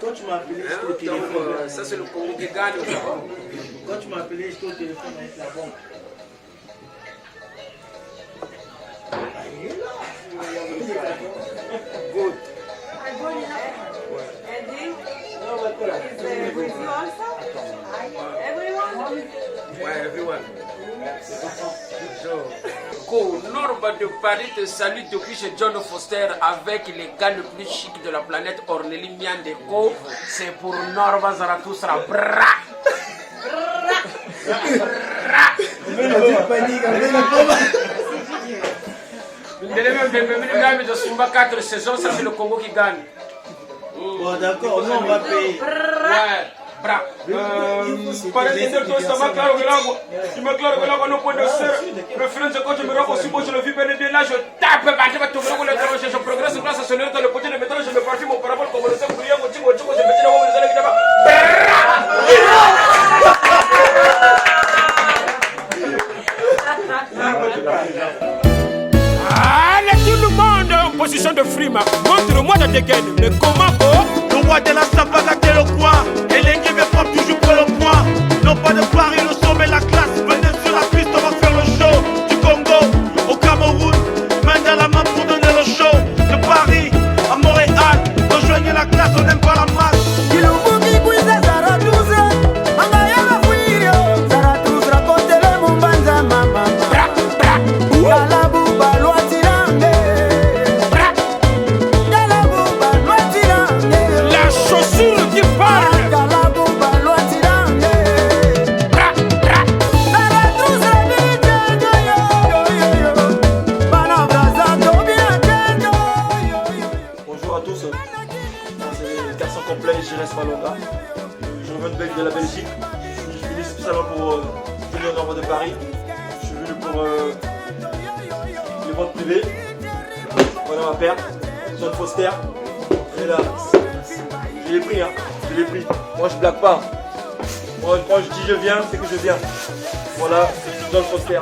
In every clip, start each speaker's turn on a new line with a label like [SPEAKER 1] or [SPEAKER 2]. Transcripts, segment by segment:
[SPEAKER 1] Quand tu m'as appelé, j'étais au téléphone.
[SPEAKER 2] Ça, c'est le Congo qui gagne.
[SPEAKER 1] Quand tu m'as appelé, j'étais au téléphone avec la banque.
[SPEAKER 2] Good. Ouais, everyone. Norba de Paris te salue depuis chez John Foster avec les gars le plus chic de la planète, Ornélie Miandeko. C'est pour Norba Zarathustra. Bra! De Simba 4 saisons, ça c'est le Congo qui gagne.
[SPEAKER 1] Bon, d'accord, non, on va payer.
[SPEAKER 2] Ouais. Para entender todo estava claro que logo, estava claro que logo não pode ser referência coach melhor que se le vit bien là je tape bande ba tomber ko le travail je progresse grâce à ce le petit de métal je me parfume au parabole comme le sang brillant au je me dis on va aller allez tout le monde en position de frima, montre-moi ta dégaine, mais comment
[SPEAKER 3] le roi de la Sabaga est le coin, et les guillemets frappent toujours pour le point. Non pas de Paris, le sommet, la classe. Venez sur la piste, on va faire le show. Du Congo au Cameroun, main dans la main pour donner le show. De Paris à Montréal, rejoignez la classe, on n'aime pas la masse.
[SPEAKER 4] Je reviens de la Belgique. Je suis venu spécialement pour venir au Norba de Paris. Je suis venu pour les ventes privées. Voilà ma paire, John Foster. Et là, je l'ai pris, hein. Je l'ai pris. Moi je blague pas. Moi quand je dis je viens, c'est que je viens. Voilà, John Foster.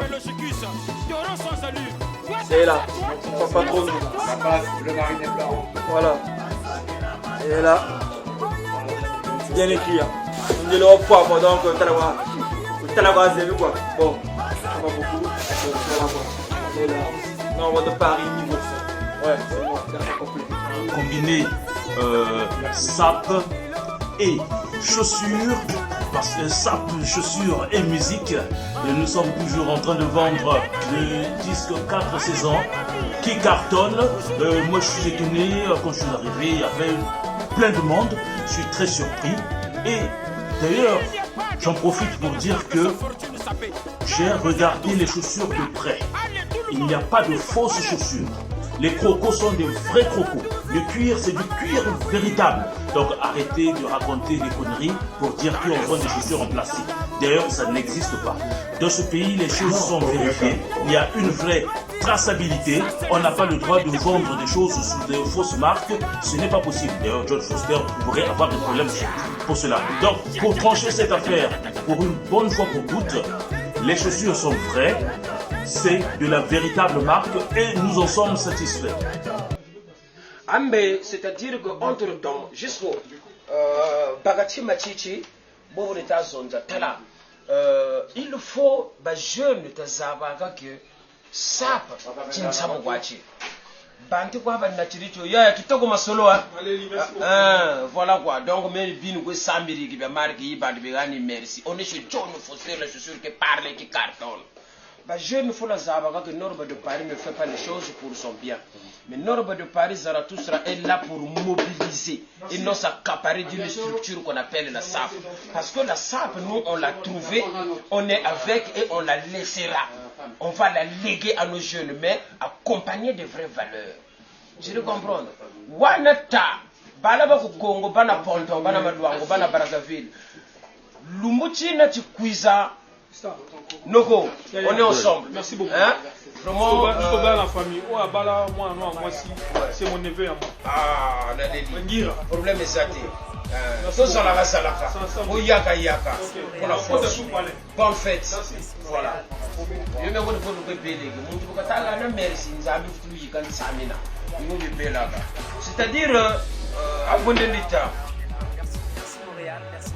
[SPEAKER 4] C'est là, on ne pas trop nous.
[SPEAKER 5] Ça passe, le marine est blanc.
[SPEAKER 4] Voilà. Et là. Bien écrit, hein. On dit le poids, donc Talawa Zélu quoi. Bon, ça va beaucoup. Et là, non, on va de Paris niveau 100. Ouais, c'est bon, c'est complet.
[SPEAKER 3] Combiner sap et chaussures, parce que sap, chaussures et musique, et nous sommes toujours en train de vendre le disque 4 saisons qui cartonne. Moi je suis étonné, quand je suis arrivé, il y avait plein de monde, je suis très surpris. Et d'ailleurs, j'en profite pour dire que j'ai regardé les chaussures de près. Il n'y a pas de fausses chaussures. Les crocos sont des vrais crocos. Le cuir, c'est du cuir véritable. Donc arrêtez de raconter des conneries pour dire qu'on vend des chaussures en plastique. D'ailleurs, ça n'existe pas. Dans ce pays, les choses sont vérifiées. Il y a une vraie traçabilité. On n'a pas le droit de vendre des choses sous des fausses marques. Ce n'est pas possible. D'ailleurs, John Foster pourrait avoir des problèmes pour cela. Donc, pour trancher cette affaire, pour une bonne fois pour toutes, les chaussures sont vraies. C'est de la véritable marque et nous en sommes satisfaits.
[SPEAKER 2] Ambe, c'est-à-dire qu'entre-temps, juste pour Bagati Machichi, Bovreta Zonza, Tala, il faut que les jeunes que sap Tinsamogwachi. Bantu kwa ba natirito ya kitoko masolo voilà quoi. Donc mais binu ko sambiri ki be marque yi bande be gani merci. On est chez John Foster les chaussures qui parlent qui cartonnent. Bah jeune faut la zaba que Norba de Paris ne fait pas les choses pour son bien. Mais Norba de Paris Zarathustra est là pour mobiliser et non s'accaparer d'une structure qu'on appelle la SAP. Parce que la SAP, nous on l'a trouvée, on est avec et on la laissera. On va la léguer à nos jeunes, mais accompagnée de vraies valeurs. Je le comprends. Wanata, Balaba Congo, Bana Ponton, Bana Madouango, Bana Brazzaville. Lumuchi Nati Kwiza. Noko, on est ensemble.
[SPEAKER 6] Merci beaucoup.
[SPEAKER 2] Hein?
[SPEAKER 6] Vraiment, il faut bien la famille. Oh, Abala, moi, c'est mon neveu à moi.
[SPEAKER 2] Ah, le problème est ça. Tous en la race à la fin. Yaka Yaka. Pour la force. Bonne fête. Voilà. Je me vois pour le bébé. C'est-à-dire, abondelita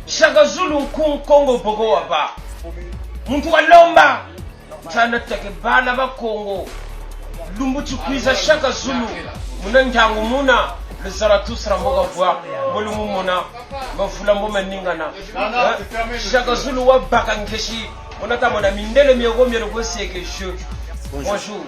[SPEAKER 2] Shaka Zulu Congo Bogo Waba Muntu Walomba Tana take bana ba Congo Lumbu Tukwiza Shaka Zulu Munanjangu Muna Le Zarathustra Moga Bwa Molumu Mona Mafula Mboma Ningana Shaka Zulu wa Bakankeshi Monata Mona Mindele Miogo Miergo Seke Jeu Bonjour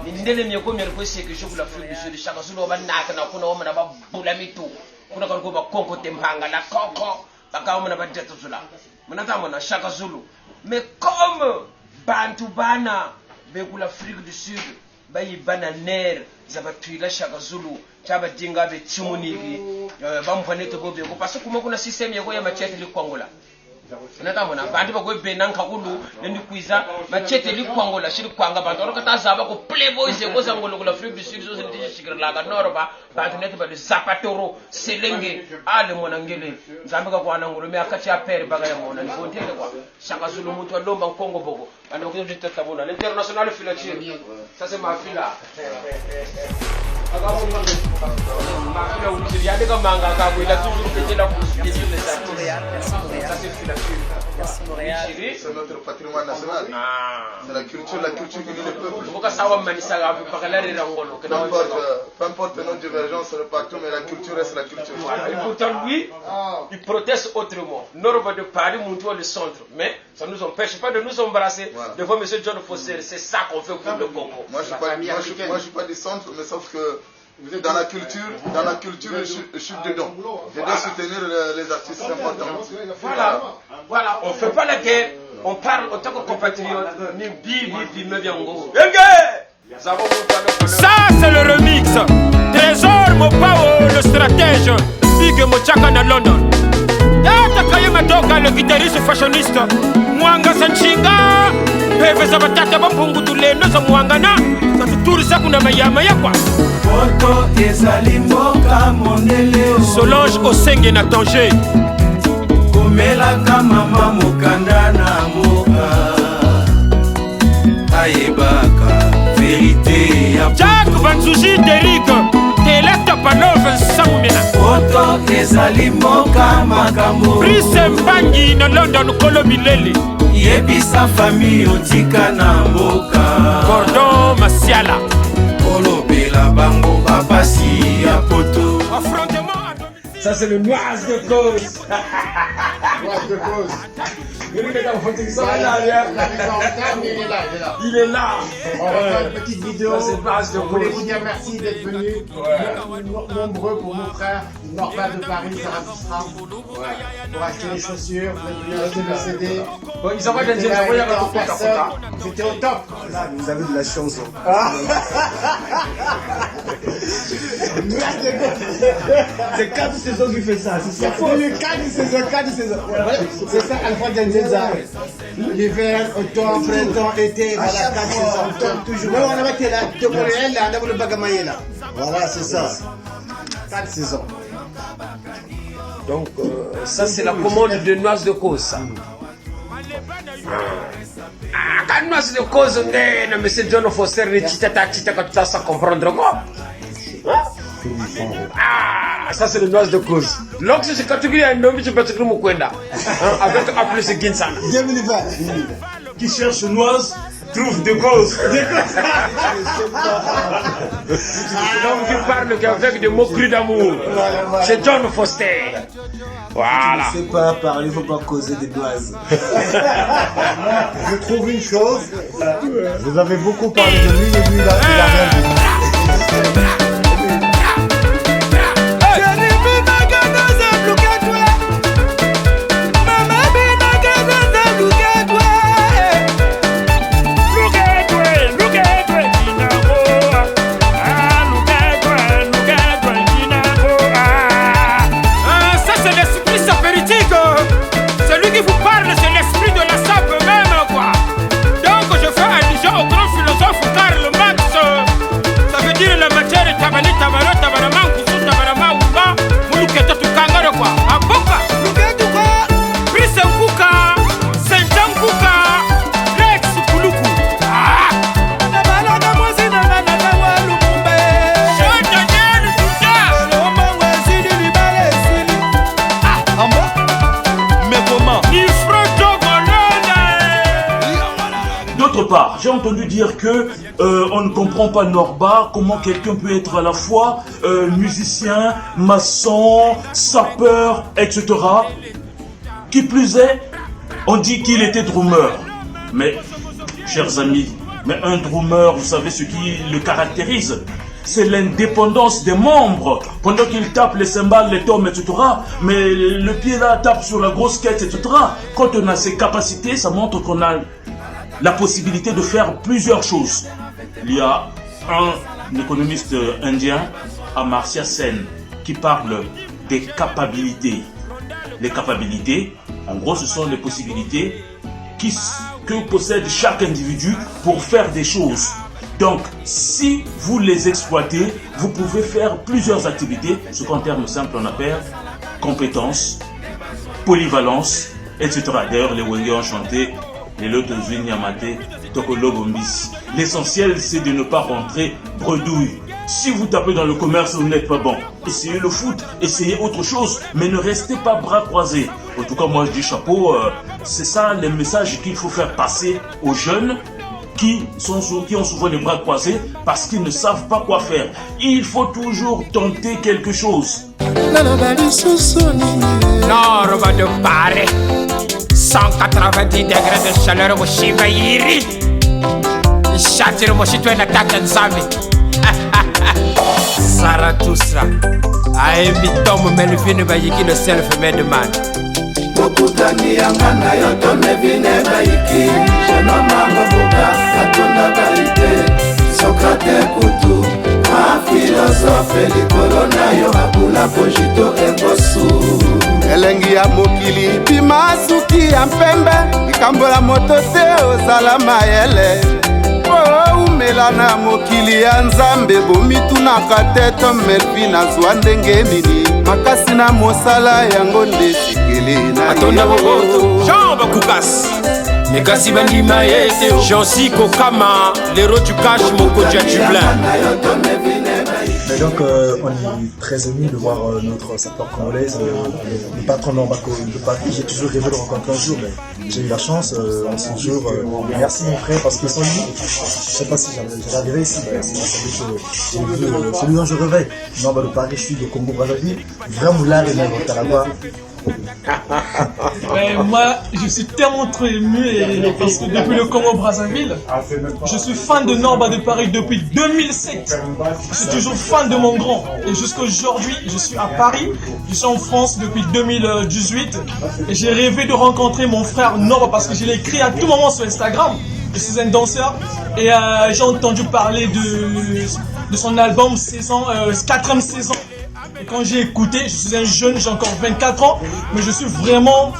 [SPEAKER 2] Mindele Miogo Miergo Seke Jeu pour l'Afrique du Sud Shaka Zulu wa Naka na kuna wama na ba Bulamito kuna kwa ba Kongo Tembanga la Koko Baka wama na ba Jetuzula Monata Mona Shaka Zulu. Mais comme Bantu Bana Beku l'Afrique du Sud Bayi Bananer Zabatuila Shaka Zulu Chaba Dinga Be Timonigi Bampanete Bobe parce que comment on a système Yako ya machete li Kwangola Natamona Bantu Bagwe Benanka Kulu Nendi Kwiza machete li Kwangola Shiri Kwanga Bantu Orokata Zaba ko Playboy Zeko Zangolo l'Afrique du Sud Zose Ndije Shikralaga Norba Bantu Nete Ba de Zapatoro Selenge Ale Monangele Zambika kwa Nangolo Me Akachi Apere Bagaya Mona Ni Fontele kwa Shaka Zulu Mutu wa Lomba Kongo Bogo Alors que je te tabona l'international filature ça c'est ma fille là il y a des gamins il a toujours été là pour soutenir les artistes ça c'est filature
[SPEAKER 7] c'est notre patrimoine national c'est la culture qui lie le peuple peu importe nos divergences sur le partout mais la culture reste la culture
[SPEAKER 2] et pourtant lui il proteste autrement Norba de Paris montre le centre mais ça ne nous empêche pas de nous embrasser devant M. John Foster c'est ça qu'on fait pour le Congo
[SPEAKER 7] moi je suis pas du centre mais sauf que dans la culture je suis dedans je dois soutenir les artistes importants
[SPEAKER 2] voilà on fait pas la guerre on parle autant que compatriotes mais
[SPEAKER 8] ça c'est le remix Trésor Mopao le stratège Big Mochaka na London Data Kayema Doka le guitariste fashioniste Mwanga Sanchinga Peve Zabatata Bampungu Tuleno za Mwangana Katuturi Sakuna Mayama Yakwa
[SPEAKER 9] Poto ezali mboka mondele
[SPEAKER 8] Solange Osenge na Tanger
[SPEAKER 9] Komelaka mama mokanda na mboka Ayebaka vérité ya
[SPEAKER 8] Jack Banzuji Derrick Teleta Panov Samumena
[SPEAKER 9] Poto ezali mboka makambo
[SPEAKER 8] Brice Mbangi na London Kolo Milele
[SPEAKER 9] Yebisa famille otika na mboka
[SPEAKER 8] Cordon Masiala
[SPEAKER 9] Kolo Bela Bango Papasi ya poto
[SPEAKER 2] Ça c'est le Noise de Cause.
[SPEAKER 5] Noise de Cause.
[SPEAKER 2] Il est là.
[SPEAKER 5] On va faire une petite vidéo.
[SPEAKER 2] Je
[SPEAKER 5] voulais vous dire merci d'être venus nombreux pour mon frère Norba de Paris, Zarathustra. Voilà. Pour acheter les chaussures, vous avez acheté le CD.
[SPEAKER 2] Bon, ils envoient des gens
[SPEAKER 5] en personne. C'était au top.
[SPEAKER 7] vous avez de la chance
[SPEAKER 5] C'est 4 saisons qui fait ça. C'est ça. C'est 4 saisons. C'est ça, Alpha Djanjeza. L'hiver, automne, printemps, été, voilà, 4 saisons. Toujours. Mais on a été là, on a le Bagamaye là. Voilà, c'est ça. 4 saisons.
[SPEAKER 2] Donc, ça c'est la commande de Noise de Cause. Quand Noise de Cause, on est, M. John Foster, ça comprendre quoi? Ah, ça c'est le Noise de Cause. L'autre c'est catégorie un nom qui peut être Mukwenda. Avec A plus Ginsana.
[SPEAKER 5] 2020.
[SPEAKER 3] Qui cherche Noise trouve de Cause.
[SPEAKER 2] Donc tu parles avec des mots crus d'amour. C'est John Foster. Voilà.
[SPEAKER 5] Je ne sais pas parler, il ne faut pas causer des noises. Je trouve une chose. Vous avez beaucoup parlé de lui et lui il a rien dit.
[SPEAKER 8] Karl Marx, ça veut dire la matière est
[SPEAKER 3] part, j'ai entendu dire que on ne comprend pas Norba, comment quelqu'un peut être à la fois musicien, maçon, sapeur, etc. Qui plus est, on dit qu'il était drummer. Mais, chers amis, mais un drummer, vous savez ce qui le caractérise? C'est l'indépendance des membres. Pendant qu'il tape les cymbales, les tomes, etc. Mais le pied là tape sur la grosse caisse, etc. Quand on a ces capacités, ça montre qu'on a la possibilité de faire plusieurs choses. Il y a un économiste indien, Amartya Sen, qui parle des capacités. Les capacités, en gros, ce sont les possibilités que possède chaque individu pour faire des choses. Donc, si vous les exploitez, vous pouvez faire plusieurs activités, ce qu'en termes simples on appelle compétences, polyvalence, etc. D'ailleurs, les Wenge ont chanté les lotos Nyamate, Tokolo Bombis. L'essentiel, c'est de ne pas rentrer bredouille. Si vous tapez dans le commerce, vous n'êtes pas bon. Essayez le foot, essayez autre chose, mais ne restez pas bras croisés. En tout cas, moi je dis chapeau, c'est ça les messages qu'il faut faire passer aux jeunes qui ont souvent les bras croisés parce qu'ils ne savent pas quoi faire. Il faut toujours tenter quelque chose.
[SPEAKER 8] Norba de Paris, 190 degrés de chaleur, Moshiba Yiri. Chatir Moshito et attaque Nzami. Zarathustra, Aemitom Melvin Bayiki, le self-made man.
[SPEAKER 9] Okutani yangana yoto mevine baiki Jenoma mabuka katunda baite Sokrate kutu Ma philosophe likolo na yo abula pojito ebosu Elengi ya mokili Bimasuki ya mpembe Ikambola moto te ozala mayele Umela na mokili ya nzambe Bomitunaka te to Melvin azwa ndenge nini Makasi na mosala yango nde sikeli na
[SPEAKER 8] Atonda boboto Jean Bakukas Megasi bandima yete Jean-Si Kokama L'héros du cash Mokodia Dublin.
[SPEAKER 10] Et donc on est très ému de voir notre sapeur congolaise, le patron Norba de Paris. J'ai toujours rêvé de rencontrer un jour, mais j'ai eu la chance en ce jour. Merci mon frère, parce que sans lui, je ne sais pas si j'arriverai ici. J'ai vu celui dont je rêvais, Norba de Paris, je suis de Congo-Brazzaville, vraiment là, et même au Taraba.
[SPEAKER 6] Moi, je suis tellement trop ému parce que depuis le Congo-Brazzaville, je suis fan de Norba de Paris depuis 2007. Je suis toujours fan de mon grand. Et jusqu'à aujourd'hui, je suis à Paris. Je suis en France depuis 2018. Et j'ai rêvé de rencontrer mon frère Norba parce que je l'ai écrit à tout moment sur Instagram. Je suis un danseur et j'ai entendu parler de son album 4e saison. Et quand j'ai écouté, je suis un jeune, j'ai encore 24 ans, mais je suis vraiment...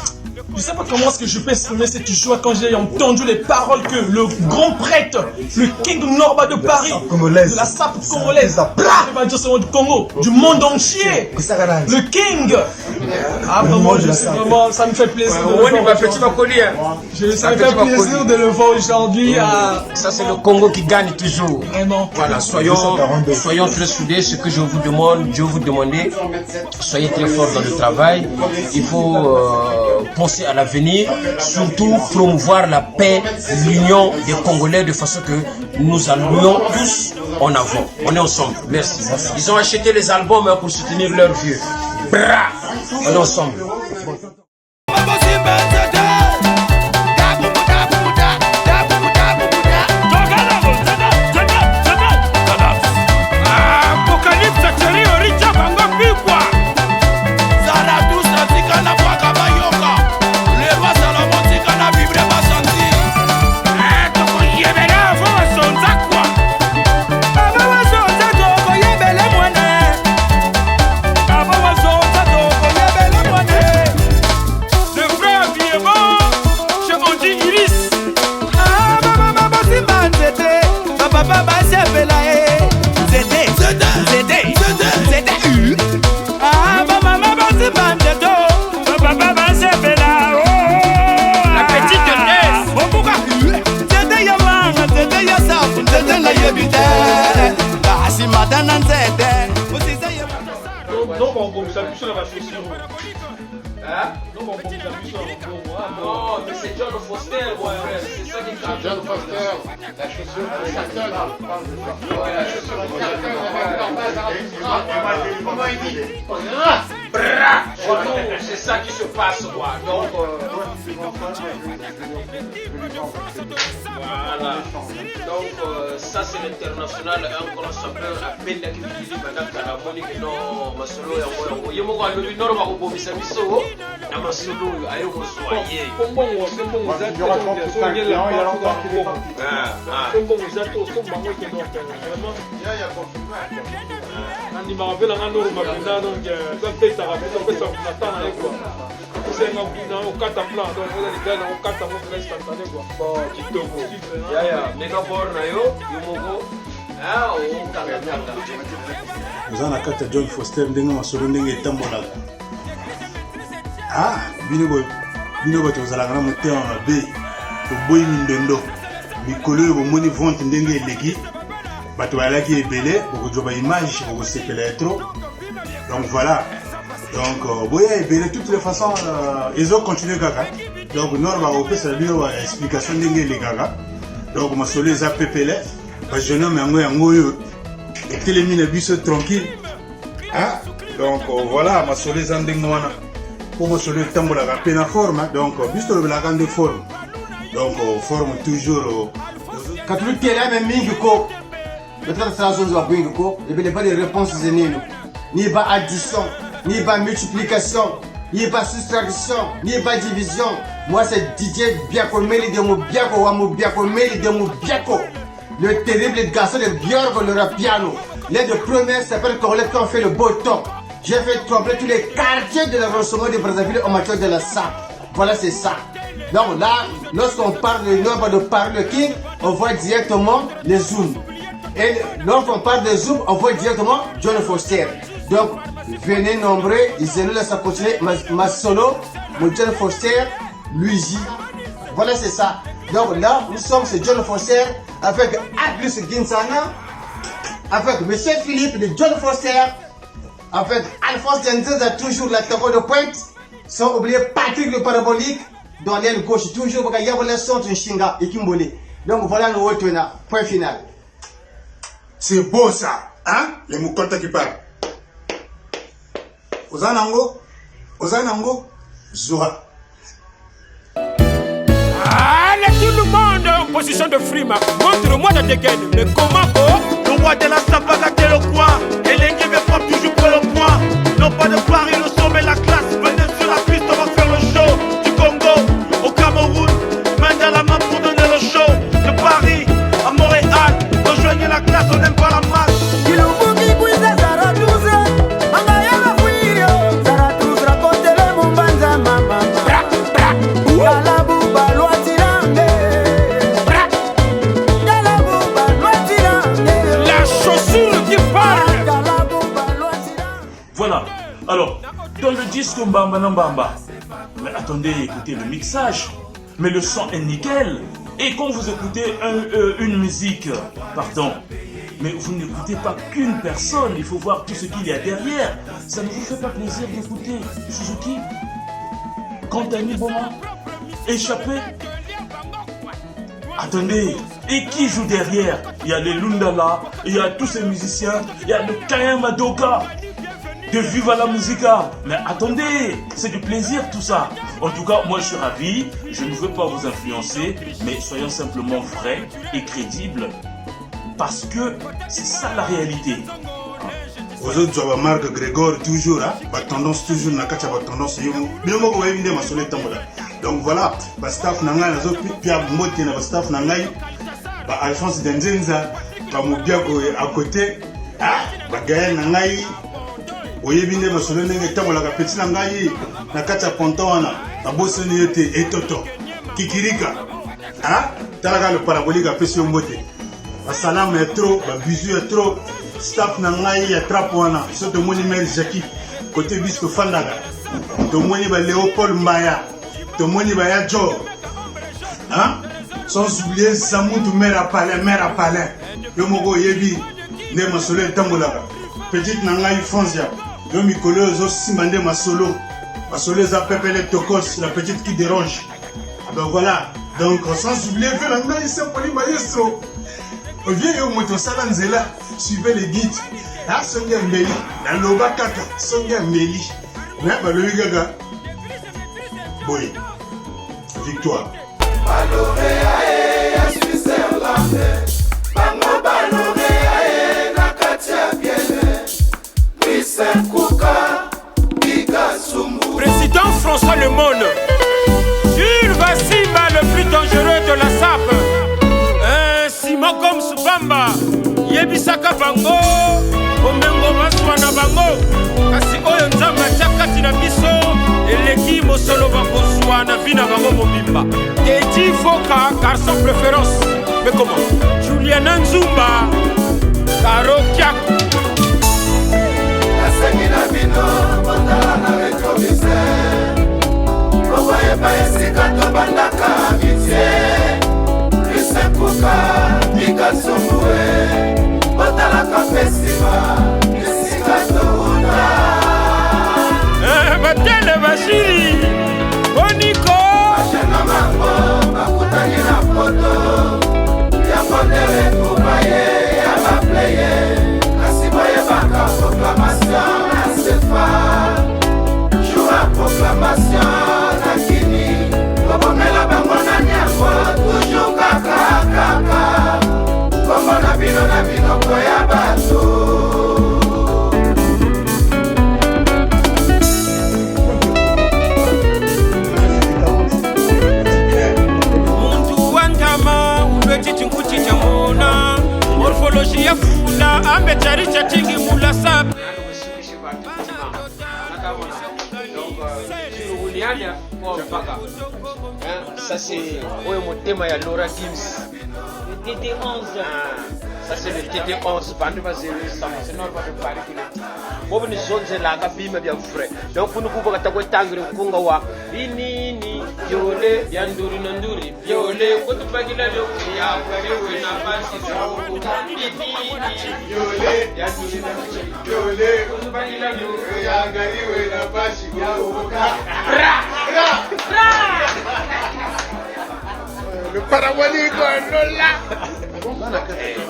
[SPEAKER 6] Je sais pas comment est-ce que je peux exprimer cette joie quand j'ai entendu les paroles que le grand prêtre, le King Norba de Paris, de la sape congolaise, je vais dire seulement du Congo, du monde entier, le King. Ah vraiment, ça me fait plaisir de le voir aujourd'hui. Ça me fait plaisir de le voir aujourd'hui.
[SPEAKER 2] Ça c'est le Congo qui gagne toujours.
[SPEAKER 6] Vraiment.
[SPEAKER 2] Voilà, soyons très soudés. Ce que je vous demande, je vous demander, soyez très forts dans le travail. Il faut penser à l'avenir, surtout promouvoir la paix, l'union des Congolais de façon que nous allions tous en avant. On est ensemble. Merci. Ils ont acheté les albums pour soutenir leurs vieux. Bra! On est ensemble.
[SPEAKER 6] Donc on s'appuie sur la réflexion.
[SPEAKER 2] Hein? Non, mais c'est John Foster, ouais, c'est ça qui est
[SPEAKER 7] John Foster, la chaussure de chacun.
[SPEAKER 2] C'est ça qui se passe, quoi. Donc, voilà. Donc, ça c'est l'international, un grand sapeur à peine d'activité, madame Kalamoni, que non, Masolo, et Yamoko, le Nord, Marobomisa Miso, Namasolo, Ayoko Soye.
[SPEAKER 5] Vous en avez John Foster, ah, bino bato zalaka na motema mabe oboyi mindondo mikolo oyo bomoni vente ndenge eleki bato bayalaki ebele bokozwa image bokosepela trop. Donc voilà, donc boya ebele de toutes les façons ils ont continué kaka. Donc nord bakopesa bino explication ndenge elekaka. Donc masolo eza pepele bajeune homme yango oyo etelemi na biso tranquille. Ah, donc voilà masolo eza ndenge wana. Pour se le temps la peine forme, donc juste la grande forme, donc forme toujours.
[SPEAKER 11] Quand tu es là même mingo, le translation de la bingo, et bien pas de réponses ni pas addition, ni pas multiplication, ni pas soustraction, ni pas division. Moi c'est DJ Biako Meli de mon Biako Wamo Biako Meli de mon Biako, le terrible garçon de Björk le rapiano. Les deux premières s'appellent Corlette quand on fait le beau temps. J'ai fait trembler tous les quartiers de l'arrondissement de Brazzaville en matière de la SAP. Voilà, c'est ça. Donc là, lorsqu'on parle du nombre de paroles King, on voit directement les zooms. Et lorsqu'on parle de zoom, on voit directement John Foster. Donc, venez nombreux, ils aiment là, ça continue. Ma solo, mon John Foster, Luigi. Voilà, c'est ça. Donc là, nous sommes chez John Foster avec Aglus Ginsana, avec Monsieur Philippe de John Foster. Avec Alphonse Denzeza, toujours la terre de pointe, sans oublier Patrick le parabolique, dans l'aile gauche, toujours parce qu'il y a le son de Shinga et Kimboli. Donc voilà nous retenons. Point final.
[SPEAKER 5] C'est beau ça, hein? Les Moukonta qui parlent. Ozanango, Zoha.
[SPEAKER 8] Allez tout le monde en position de frima, montre-moi ta dégaine, mais comment beau?
[SPEAKER 12] Le roi de la Sabaga est le coin, et les guillemets frappent toujours pour le point. Non pas de Paris, le sommet, la classe. Venez sur la piste, on va faire le show. Du Congo au Cameroun, main dans la main pour donner le show. De Paris à Montréal, rejoignez la classe, on n'aime pas la masse.
[SPEAKER 3] Voilà. Alors, dans le disque Mbamba Nambamba, mais attendez, écoutez le mixage. Mais le son est nickel. Et quand vous écoutez une musique, pardon, mais vous n'écoutez pas qu'une personne, il faut voir tout ce qu'il y a derrière. Ça ne vous fait pas plaisir d'écouter Suzuki, Kantani Boma, Échappé. Attendez, et qui joue derrière? Il y a les Lundala, il y a tous ces musiciens, il y a le Kayam Madoka de Viva la Musica. Mais attendez, c'est du plaisir tout ça. En tout cas, moi je suis ravi, je ne veux pas vous influencer, mais soyons simplement vrais et crédibles, parce que c'est ça la réalité.
[SPEAKER 5] Aux autres, tu as Marc Grégor toujours, hein, tendance toujours, na kacha tendance, donc voilà, staff nangai nazo pia mbote na staff nangai, Alphonse Denzenza, Mobiako à côté, Gaël nangai, oyebinde masolo ndenge tango la petit nangai, na kacha pontoana, na bosoni yote etoto, kikirika, talaga le parabolique a pesi mbote, salam est trop, bisu est trop. Staff nangai ya trapoana so de moni mel Jackie côté bisco fandaga to moni ba Léopold Mbaya to moni ba ya Jo sans oublier Samoudou mère à palais yo moko yebi ne masolo tambolaka petite nangai Fonzia yo mikolo zo simande masolo Parce que les appels les tokos, la petite qui dérange. Ah ben voilà. Donc, sans oublier que l'anglais, c'est pour les maestros. Au vieux yo moto salanzela, suivez les guides. Ah, Sonia Meli, la loba kaka, Sonia Meli. Mais bah le gaga. Oui. Victoire.
[SPEAKER 8] Président François Lemoine, Jules Vassimba, le plus dangereux de la SAP. Simon comme Subamba, Yebisaka Bango, Omengo Maswana Bango, kasi oyo nzamba chakati na biso, eleki mosolo bakozwana vina bango mobimba. Teddy Foka, garçon préférence. Mais comment? Juliana Nzumba, Karo Kiaku.
[SPEAKER 9] Asengina bino, bondala na rétroviseur. Owaye ba esika to bandaka mitie. Kuka, Mika Sumue, Batalaka Festival, Esika Touna.
[SPEAKER 8] Batele Bashiri, Boniko,
[SPEAKER 9] Bachana Mango, Bakutani na foto, Yakondere Kubaye, Yamapleye, Kasibaye Baka proclamation, Asefa, Joua proclamation, Nakini, Bobomela Bangona Nyako, toujours Kaka. Como na bino koya bato.
[SPEAKER 8] Muntu wandama ubeti chinkuchi cha mona. Morphologie ya fula ambe charicha tingi mula sabi.
[SPEAKER 2] Ça c'est mon thème à Laura Gims. Le TT11. Ça c'est le TT11. C'est normal de parler que le dit. Bon, nous sommes là, bim bien frais. Donc nous pouvons attaquer tangre kungawa. Binini, violé, yanduri nanduri, violé. Quand tu vas dire le ya, violé na pas si binini, violé, yanduri nanduri, violé. Quand tu vas dire le ya, violé na pas si
[SPEAKER 5] le Paraguay Lola. Donc tranquille.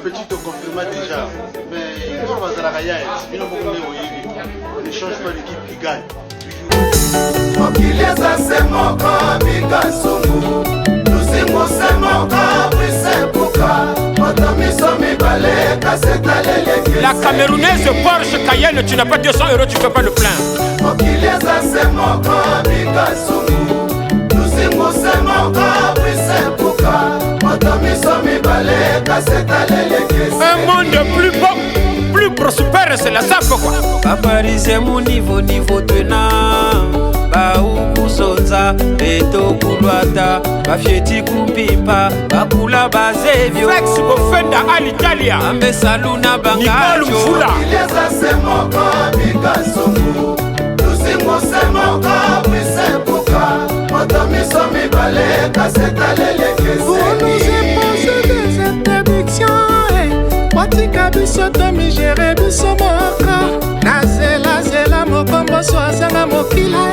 [SPEAKER 5] Petit confirmation déjà. Mais on va se la rayer. On ne change pas l'équipe qui gagne.
[SPEAKER 9] Mokilieza se moko Mikasumu Lusimu se moko Brisepuka Motomiso mibale Kasetalele kese.
[SPEAKER 8] La Camerounaise Porsche Cayenne, tu n'as pas 200 €, tu ne peux pas le plaindre.
[SPEAKER 9] Mokilieza se moko Mikasumu Lusimu se moko Brisepuka Motomiso mibale Kasetalele kese.
[SPEAKER 8] Un monde plus beau, plus prospère, c'est la SAP quoi.
[SPEAKER 13] Paparise mon niveau tenant. Baukuzonza beto kulwata bafyeti kumpimpa bakula bazevyo
[SPEAKER 8] Flex Bofenda Alitalia
[SPEAKER 13] ambe saluna bangacho
[SPEAKER 9] Mokilieza se moko Mikasumu Lusimu se moko Brisepuka Motomiso mibale Kasetalele kese.
[SPEAKER 14] Vous nous imposez des interdictions. Watika biso tomi gere biso moka. Nazela mokombo so azanga mokila.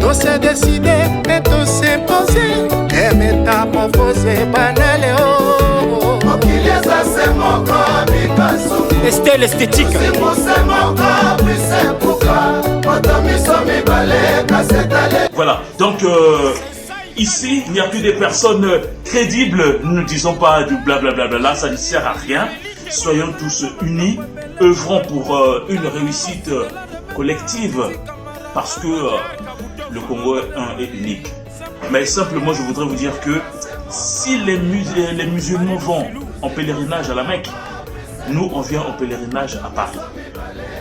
[SPEAKER 14] To se décider et to s'imposer. Et métamorphose banale oh.
[SPEAKER 9] Mokilieza se moko Mikasumu
[SPEAKER 8] Estelle esthétique.
[SPEAKER 9] Lusimu se moko Brisepuka Motomiso mibale Kasetalele.
[SPEAKER 3] Voilà, donc ici, il n'y a que des personnes crédibles. Nous ne disons pas du blablabla, là, ça ne sert à rien. Soyons tous unis, œuvrons pour une réussite collective, parce que le Congo est unique. Mais simplement, je voudrais vous dire que si les musulmans vont en pèlerinage à la Mecque, nous, on vient en pèlerinage à Paris.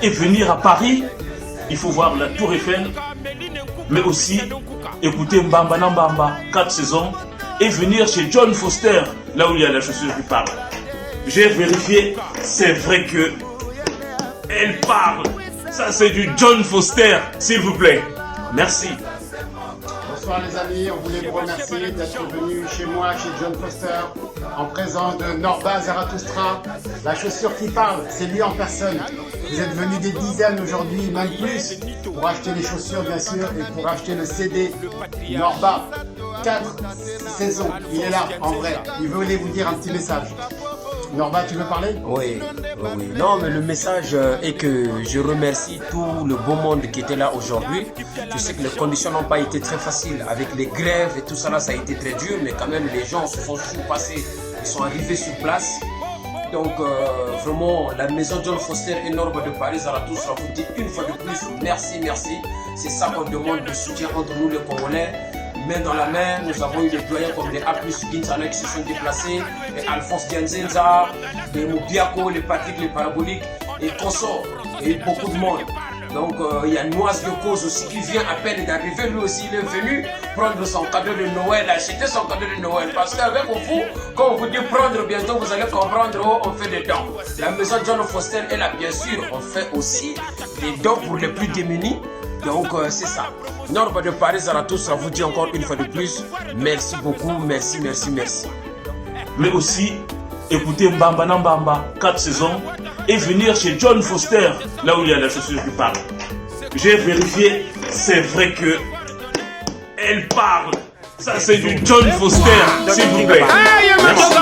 [SPEAKER 3] Et venir à Paris, il faut voir la Tour Eiffel, mais aussi écouter Mbamba Nambamba, 4 saisons, et venir chez John Foster, là où il y a la chaussure qui parle. J'ai vérifié, c'est vrai que elle parle. Ça c'est du John Foster, s'il vous plaît. Merci.
[SPEAKER 15] Bonsoir les amis, on voulait vous remercier d'être venus chez moi, chez John Foster, en présence de Norba Zarathustra, la chaussure qui parle, c'est lui en personne. Vous êtes venus des dizaines aujourd'hui, même plus, pour acheter les chaussures bien sûr, et pour acheter le CD Norba, 4 saisons, il est là en vrai, il voulait vous dire un petit message. Norba, tu veux parler?
[SPEAKER 2] Oui. Non, mais le message est que je remercie tout le beau monde qui était là aujourd'hui. Je sais que les conditions n'ont pas été très faciles avec les grèves et tout ça là, ça a été très dur, mais quand même les gens se sont surpassés, ils sont arrivés sur place. Donc vraiment, la maison John Foster énorme de Paris Zarathustra vous dit une fois de plus merci. C'est ça qu'on demande de soutien entre nous les Congolais. Main dans la main, nous avons eu des doyens comme les A+, Ginsana qui se sont déplacés, les Alphonse Dianzenza, les Moubiako, les Patrick, les Paraboliques, et consorts, et beaucoup de monde. Donc il y a Noise de Cause aussi qui vient à peine d'arriver, lui aussi il est venu prendre son cadeau de Noël, acheter son cadeau de Noël. Parce qu'avec vous, quand on vous dit prendre, bientôt vous allez comprendre, oh, on fait des dons. La maison John Foster est là, bien sûr, on fait aussi des dons pour les plus démunis. Donc c'est ça. Norba de Paris Zarathustra vous dit encore une fois de plus, merci beaucoup, merci.
[SPEAKER 3] Mais aussi, écoutez Mbamba Nambamba, 4 saisons, et venir chez John Foster, là où il y a la chaussure qui parle. J'ai vérifié, c'est vrai que elle parle. Ça c'est du John Foster, s'il vous plaît. Merci.